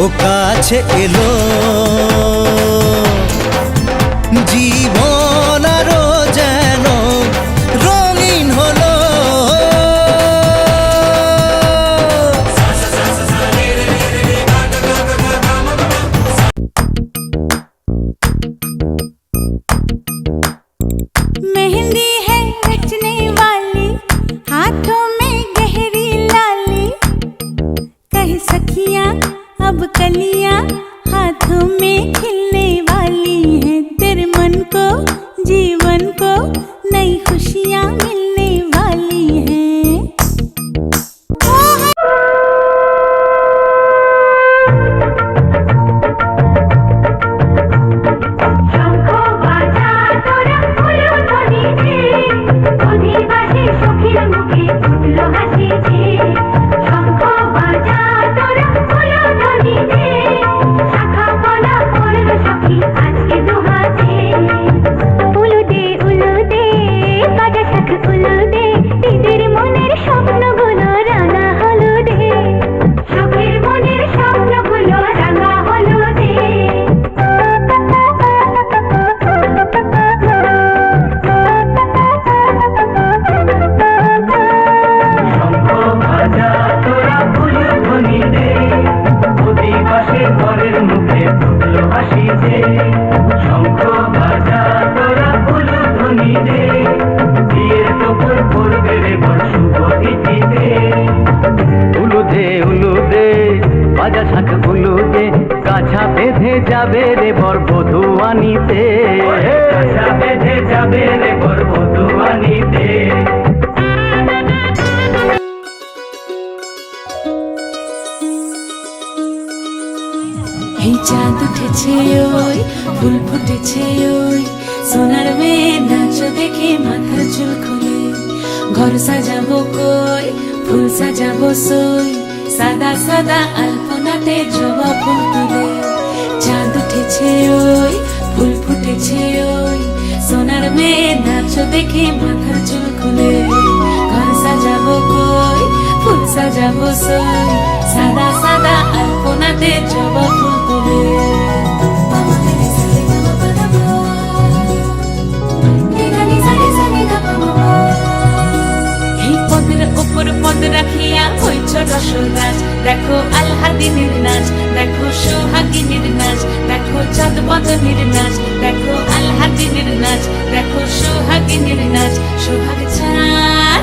ও কাছে এলো জীবন আরো যেন রঙিন হলো। मेहंदी है रचने वाली, हाथों में गहरी लाली, कहे सखियां अब कलियां हाथों में खिलने वाली हैं। तेरे मन को जीवन को नई खुशियां मिलने वाली हैं। বাজা শাক উলুদে কাছা বেঁধে যাবে রে বর বধূ আনিতে, কাছা বেঁধে যাবে রে বর বধূ আনিতে। এই চাঁদ উঠেছে ওই ফুল ফুটেছে ওই সোনার মেয়ে নাচ দেখে মাথার চুল খুলে, ঘর সাজাবো কই ফুল সাজাবো সই, সাদা সাদা আলপনাতে জবা ফুল তুলে। চাঁদ উঠেছে ওই ফুল ফুটেছে ওই সোনার মেয়ে নাচ দেখে মাথার চুল খুলে, ঘর সাজাবো কই ফুল সাজাবো সই, সাদা সাদা আলপনাতে জবা ফুল তুলে। এই পদের উপর পদ রাখিয়া হইছ রসরাজ, দেখো আলহাদিনীর নাচ, দেখো সোহাগিনীর নাচ, দেখো চাঁদ বদনীর নাচ, দেখো আলহাদিনীর নাচ, দেখো সোহাগিনীর নাচ। সোহাগ চাঁদ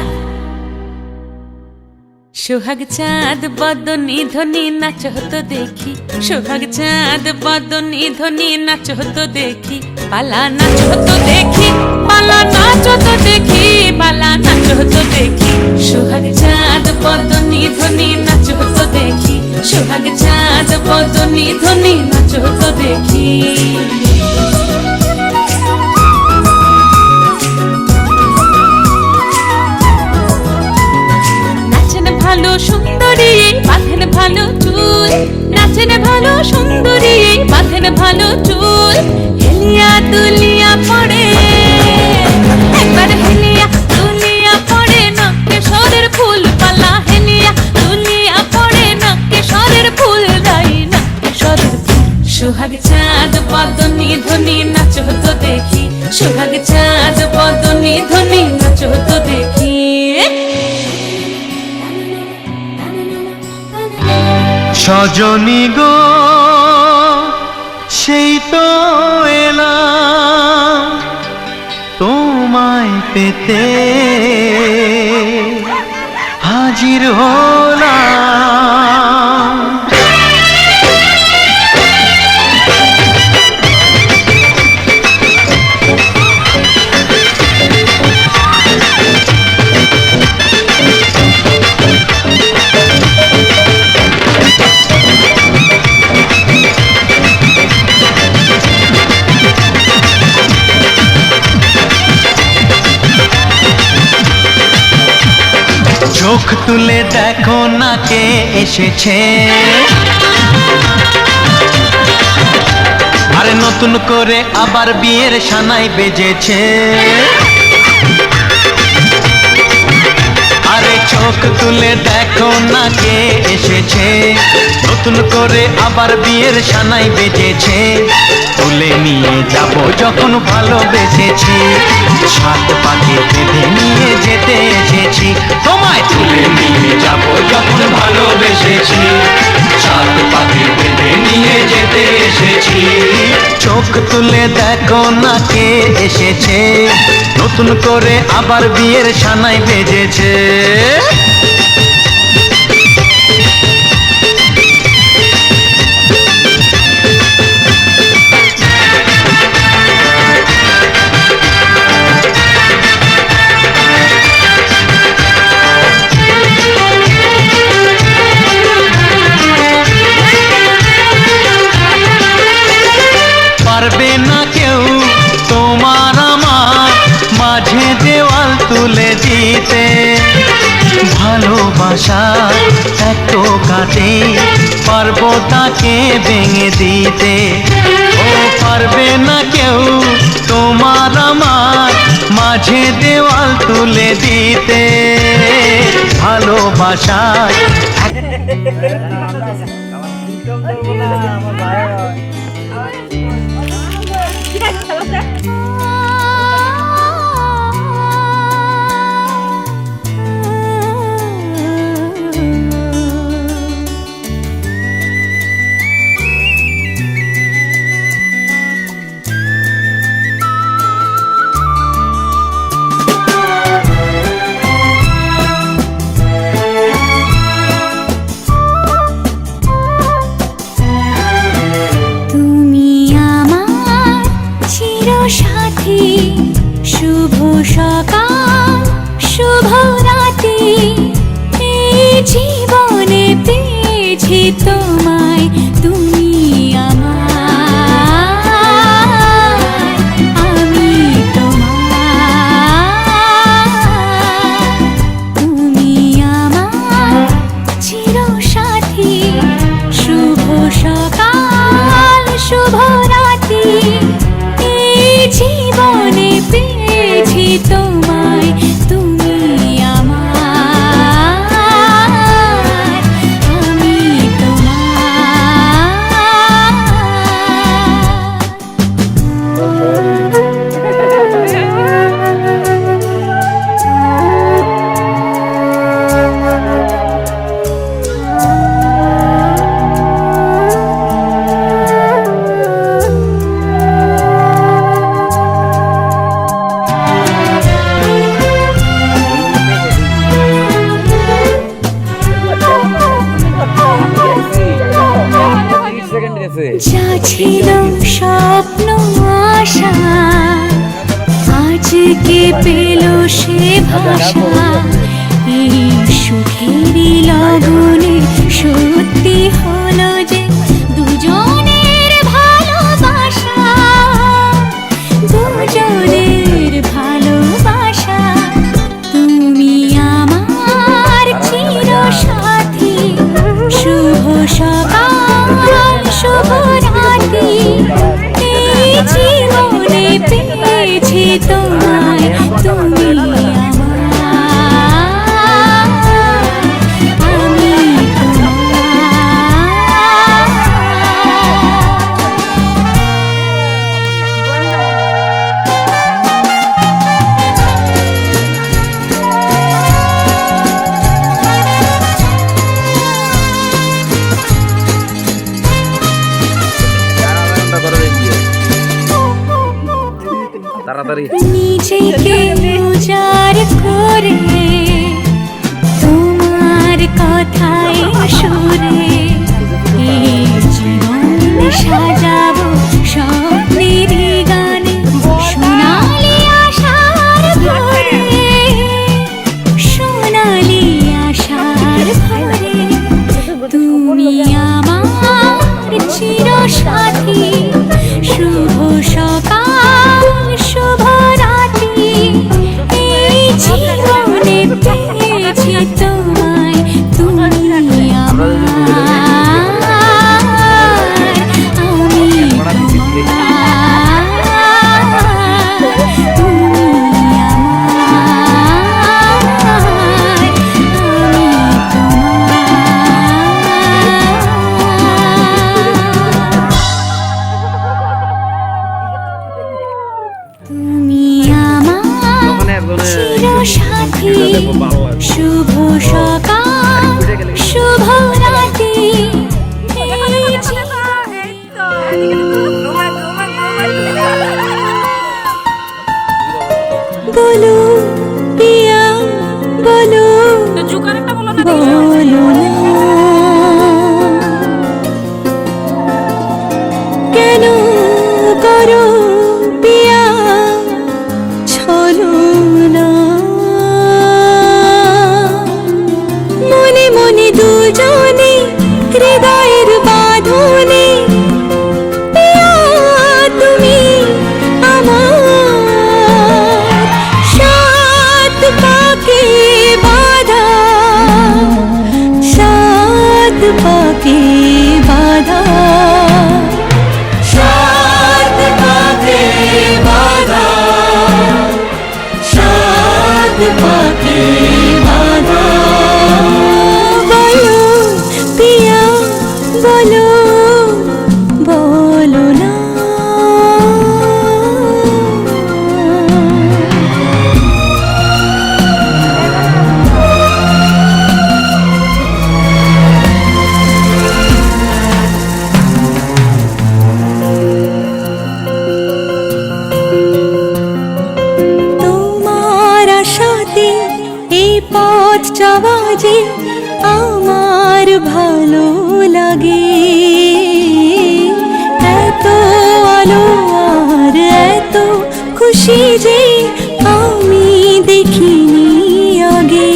সোহাগ চাঁদ বদনী ধ্বনি নাচ হতো দেখি, সোহাগ চাঁদ বদনী ধ্বনি নাচ হতো দেখি, পালা নাচ হতো দেখি, পালা নাচ হতো দেখি, পালা নাচ হতো দেখি। সোহাগ চাঁদ বদনী ধ্বনি নাচ হতো দেখি, সোহাগ চাঁদ বদনী ধ্বনি নাচ হতো দেখি। ভালো সুন্দরী বাঁধেন ভালো চুল, নাচেন ভালো সুন্দরী বাঁধেন ভালো চুল, হেলিয়া দুলিয়া পড়ে একবার হেলিয়া দুলিয়া পড়ে নকেশ্বরের ফুল পালা, হেলিয়া দুলিয়া পড়ে নকেশ্বরের ফুল দাই নকেশ্বরের ফুল। সোহাগ চাঁদ বদনী ধ্বনি নাচ হতো দেখি, সোহাগ চাঁদ বদনী ধ্বনি নাচ হতো দেখি। সজনী গো সেই তো এলাম তোমায় পেতে, হাজির হলাম। চোখ তুলে দেখো না কে এসেছে, আরে নতুন করে আবার বিয়ের সানাই বেজেছে। আরে চোখ তুলে দেখো না কে এসেছে, নতুন করে আবার বিয়ের সানাই বেজেছে। তুলে নিয়ে যাব যখন ভালোবেসেছি, সাত পাকে বেঁধে নিয়ে যেতে এসেছি। তোমায় তুলে নিয়ে যাব যখন ভালোবেসেছি, সাত পাকে বেঁধে নিয়ে যেতে এসেছি। চোখ তুলে দেখো না কে এসেছে, নতুন করে আবার বিয়ের সানাই বেজেছে। পারবে না কেউ তোমার আমার মাঝে দেওয়াল তুলে দিতে, ভালোবাসা এত কাটে পারবো তাকে ভেঙে দিতে। ও পারবে না কেউ তোমার আমার মাঝে দেওয়াল তুলে দিতে, ভালোবাসা শুভ সকাল শুভ রাতি, এই জীবনে পেয়েছি তোমায়, তুমি আমার, আমি তোমার। তুমি আমার চিরসাথী, শুভ সকাল শুভ রাতি, এই জীবনে পেয়েছি তোমায়, তুমি আমার, আমি যা ছিল স্বপ্ন আশা, আজকে পেল সে ভাষা, এই সুখেরই লগনে সত্যি হলো যে দুজনের ভালোবাসা, দুজনের ভালোবাসা। তুমি আমার চিরসাথী, শুভ সকাল শুভ রাতি, এই জীবনে পেয়েছি তোমায়, তুমি আমার, আমি নিজেকে উজাড় করে তোমার কথায় সুরে, এই জীবন সাজাবো স্বপ্নের গানে, সোনালি আশার ঘরে, সোনালি আশার ঘরে। তুমি আমার চিরসাথী, শুভ সকাল শুভ রাতি, এই জীবনে পেয়েছি তোমায়, তুমি আমার। শুভ সকাল শুভ রাতে বলো পিয়া বলো বলো না কেন করো পিয়া ছলো না মনে মনে দুজনে হৃদয়ের বাঁধনে পিয়া তুমি আমার সাত পাকে বাঁধা সাত পাকে বাঁধা সাত পাকে বাঁধা সাত পাকে বাঁধা বলো পিয়া বলো বলো না তোমার আশাতে এই পথ যাওয়া যে আমার ভালো লাগে এত আলো আর এত খুশি যে আমি দেখিনি আগে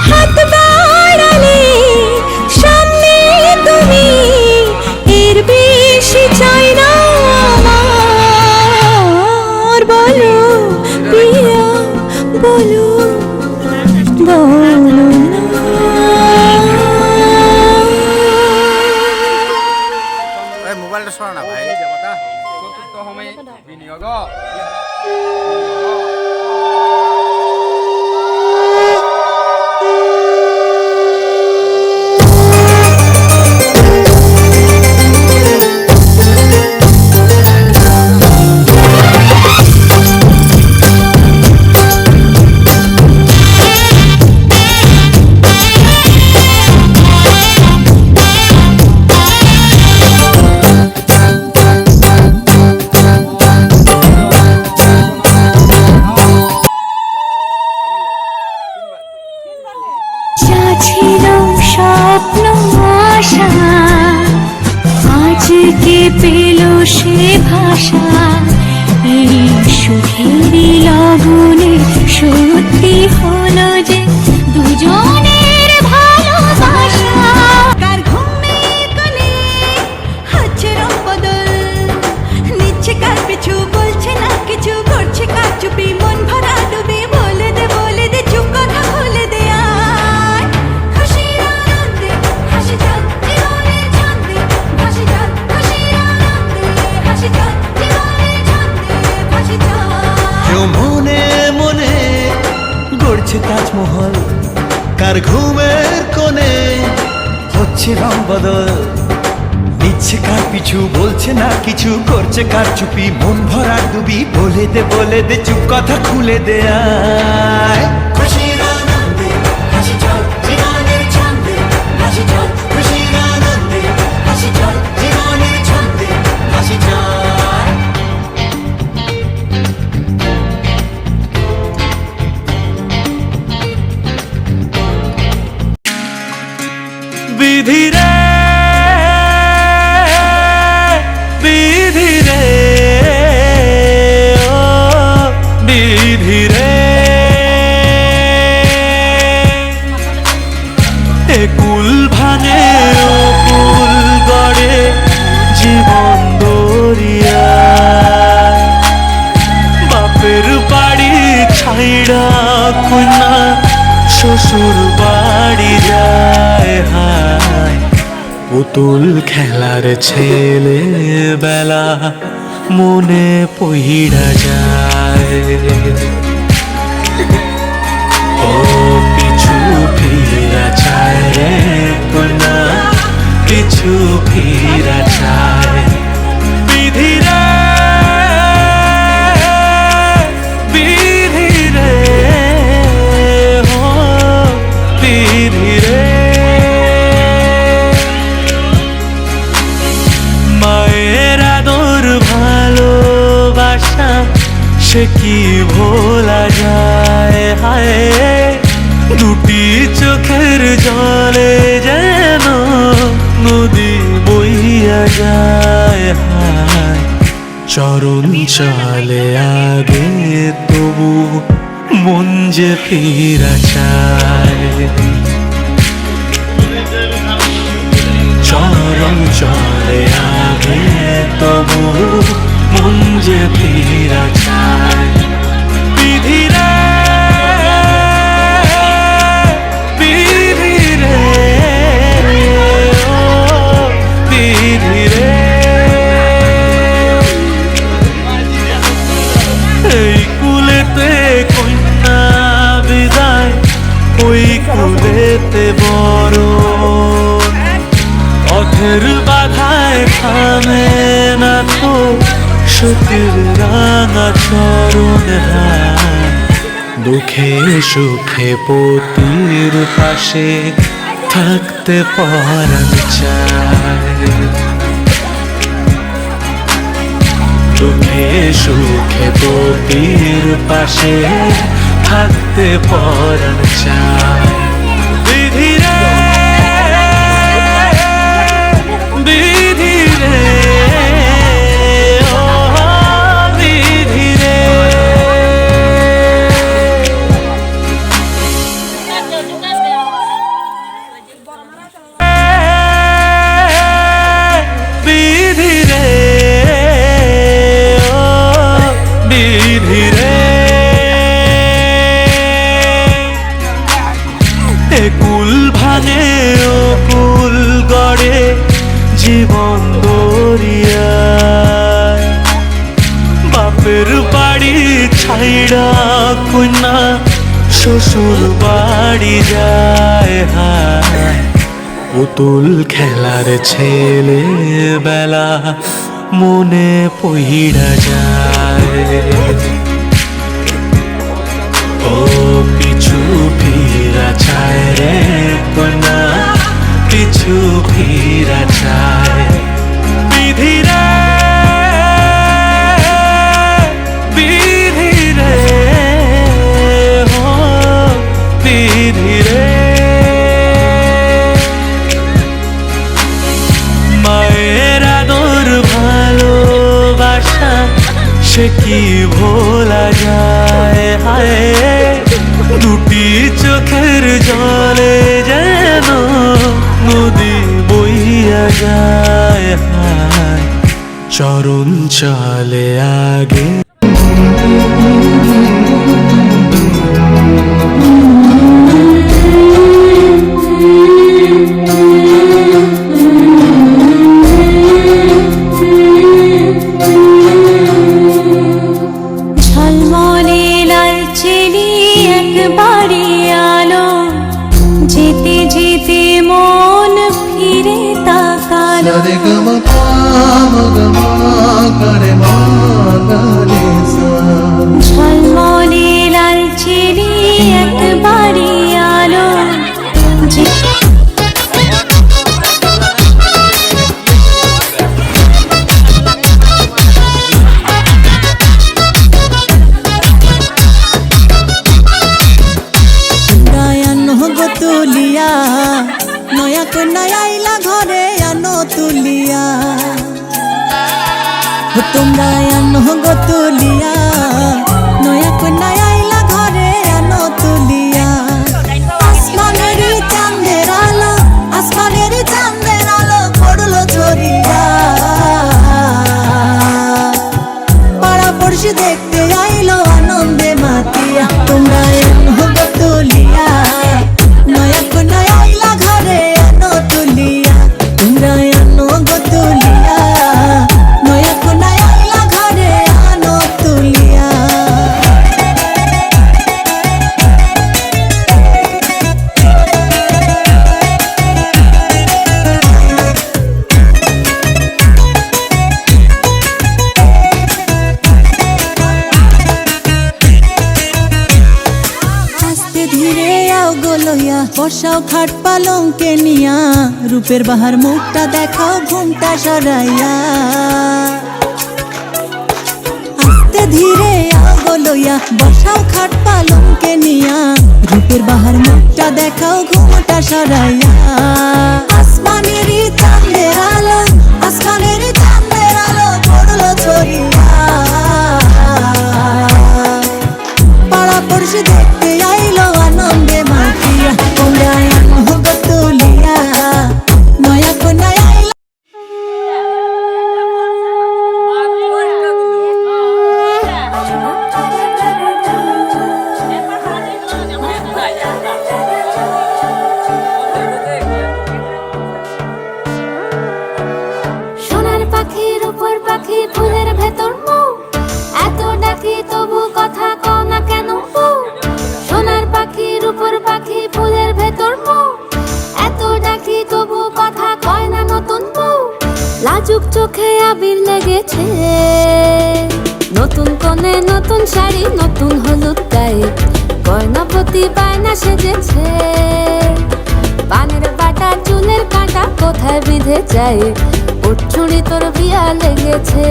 হাত বাড়ালে সামনে তুমি এর বেশি চাই না আমার বলো পিয়া বলো বলো না মোবাইলটা সরা না ভাই চতুর্থ হোমে বিনিয়োগ যা ছিল স্বপ্ন আশা আজকে পেল সে ভাষা এই সুখেরই লগনে সত্যি হলো যে দুজনের ভালোবাসা কার ঘুমের কোণে হচ্ছে রং বদল নিচ্ছে কার পিছু বলছে না কিছু করছে কার চুপি মন ভরা ডুবে বলে দে চুপ কথা বলে দে আয় খুশির আনন্দে হাসি যাক জীবনের ছন্দে ভাসি যাক খুশির আনন্দে হাসি যাক জীবনের ছন্দে ভাসি যাক কেউ মনে মনে গড়ছে তাজমহল কার ঘুমের কোণে হচ্ছে রং বদল নিচ্ছে কার পিছু বলছে না কিছু করছে কার চুপি মন ভরা ডুবি বলে দে চুপ কথা খুলে দে আয় খুশির আনন্দে হাসি চল জীবনের ছন্দে হাসি চল খুশির আনন্দে হাসি চল জীবনের ছন্দে হাসি চল বিধি রে বিধি রে ও বিধি রে এ কুল ভাঙে ও কুল গড়ে জীবন দরিয়া বাপের বাড়ি ছাইড়া কন্যা শ্বশুর বাড়ি যায় হায় পুতুল খেলার ছেলে বেলা মনে পইড়া যায় ও পিছু ফিরা চায় রে কন্যা পিছু ফিরা চায় বিধি রে বিধি রে যায় হায় দুটি চোখের জলে যেন নদী বইয়া যায় হায় চরণ চলে আগে তবু মন যে ফিরা চায় চরণ চলে আগে তবু মন যে ফিরা চায় বিধি রে বিধি রে ও বিধি রে এই কুলেতে কন্যা বিদায় ওই কুলেতে বড় পথের বাধায় থামে না তো সতীর রাঙা চরণ হায় দুঃখে সুখে পতির পাশে থাকতে পরাণ চায় দুঃখে সুখে পতির পাশে থাকতে পরাণ চায় বিধি রে বিধি রে ও বিধি রে বিধি রে ও বিধি রে কুল ভাঙে ও কুল গড়ে জীবন দরিয়ায় বাপের বাড়ি ছাইড়া কন্যা শ্বশুর বাড়ি যায় হায় পুতুল খেলার ছেলে বেলা মনে পইড়া যায় ও পিছু ফিরা চায় রে কন্যা পিছু ফিরা চায় বিধি রে বিধি রে ও বিধি রে মায়ের আদর ভালোবাসা সে কি ভোলা যায় হায় দুটি চোখের জলে যেন নদী বইয়া যায় হায় চরণ চলে আগে ঝলমলে লাল চেলি একবারে আলো যেতে যেতে মন ফিরে তাকালো ঝলমলে লাল চেলি একবারে আলো তুলিয়া নয়া কন্যা আইলা ঘরে আনো তুলিয়া তোমরা আনো গো তুলিয়া নয়া কন্যা আইলা ঘরে আনো তুলিয়া আসমানের চাঁদের আলো পড়লো ঝরিয়া পাড়া পড়শি দেখতে আইলো আনন্দে মাতিয়া তোমরা আনো গো তুলিয়া নয়া কন্যা আইলা ঘরে আনো তুলিয়া তোমরা আনো গো তুলিয়া নয়া কন্যা আইলা ঘরে আনো তুলিয়া আস্তে ধীরে আও গোলইয়া বসাও খাট পালঙ্কে নিয়া রূপের বাহার মুখটা দেখাও ঘুমটা সরাইয়া আস্তে ধীরে আও লইয়া বসাও খাট পালঙ্কে নিয়া রূপের বাহার মুখটা দেখাও ঘুমটা সরাইয়া আসমানেরই চাঁদের আলো আসমানেরই চাঁদের আলো পড়লো ছড়িয়া পাড়া পড়শি দেখতে আইলো আনন্দে মাতিয়া তোমরা মোহগ তুলিয়া নয়া কোনায় আইলো সোনার পাখির উপর পাখি ফুলের ভেতর মৌ এত ডাকি তবু কথা কও না কেন বউ? সোনার পাখির উপর পাখি ফুলের ভেতর মৌ এত ডাকি তবু কথা কয় না নতুন বউ। লাজুক চোখে আবির লেগেছে নতুন কোণে নতুন শাড়ি নতুন হলুদ গায়ে গয়না প্রতি বায়না সেজেছে পানের বাটা চুলের কাঁটা কোথায় বিঁধে যায় ওর চুড়ি তোর বিয়া লেগেছে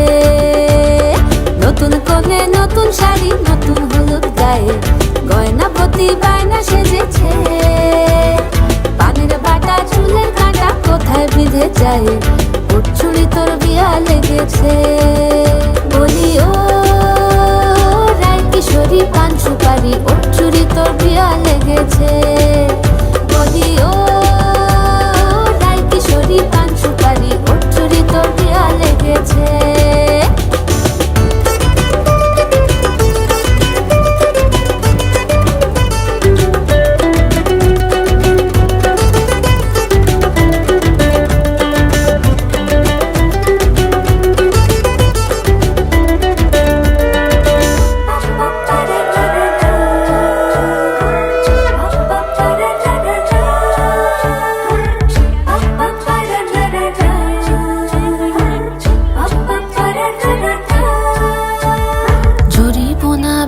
নতুন কোণে নতুন শাড়ি নতুন হলুদ গায়ে গয়না প্রতি বায়না সেজেছে পানের বাটা চুলের কাঁটা কোথায় বিঁধে যায় ওর চুড়ি তোর বিয়া লেগেছে বলি ও রায় কিশোরী পান সুপারি ওর চুড়ি তোর বিয়া লেগেছে বলি ও রায় কিশোরী পান সুপারি ওর চুড়ি তোর বিয়া লেগেছে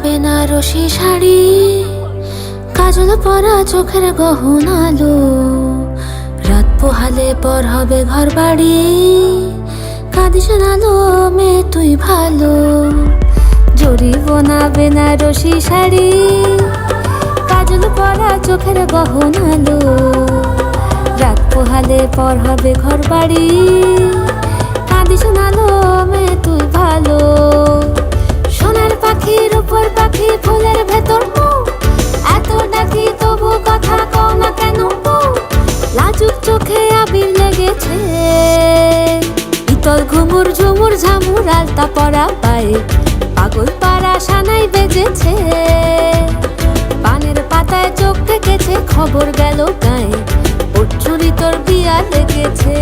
বেনারসি শাড়ি কাজল পরা চোখের গহনালো রাত পোহালে পর হবে ঘর বাড়ি কাঁদিস নালো মে তুই ভালো জরি বোনা বেনারসি শাড়ি কাজল পরা চোখের গহনালো রাত পোহালে পর হবে ঘর বাড়ি কাঁদিস নালো মে তুই ভালো সোনার পাখির উপর পাখি ফুলের ভেতর মৌ এত ডাকি তবু কথা কও না কেন বউ? লাজুক চোখে আবির লেগেছে ইতল ঘুমুর ঝুমুর ঝামুর আলতা পরা পায়ে পাগল পাড়া সানাই বেজেছে পানের পাতায় চোখ থেকেছে খবর গেল গায়ে ওর চুরি তোর বিয়া লেগেছে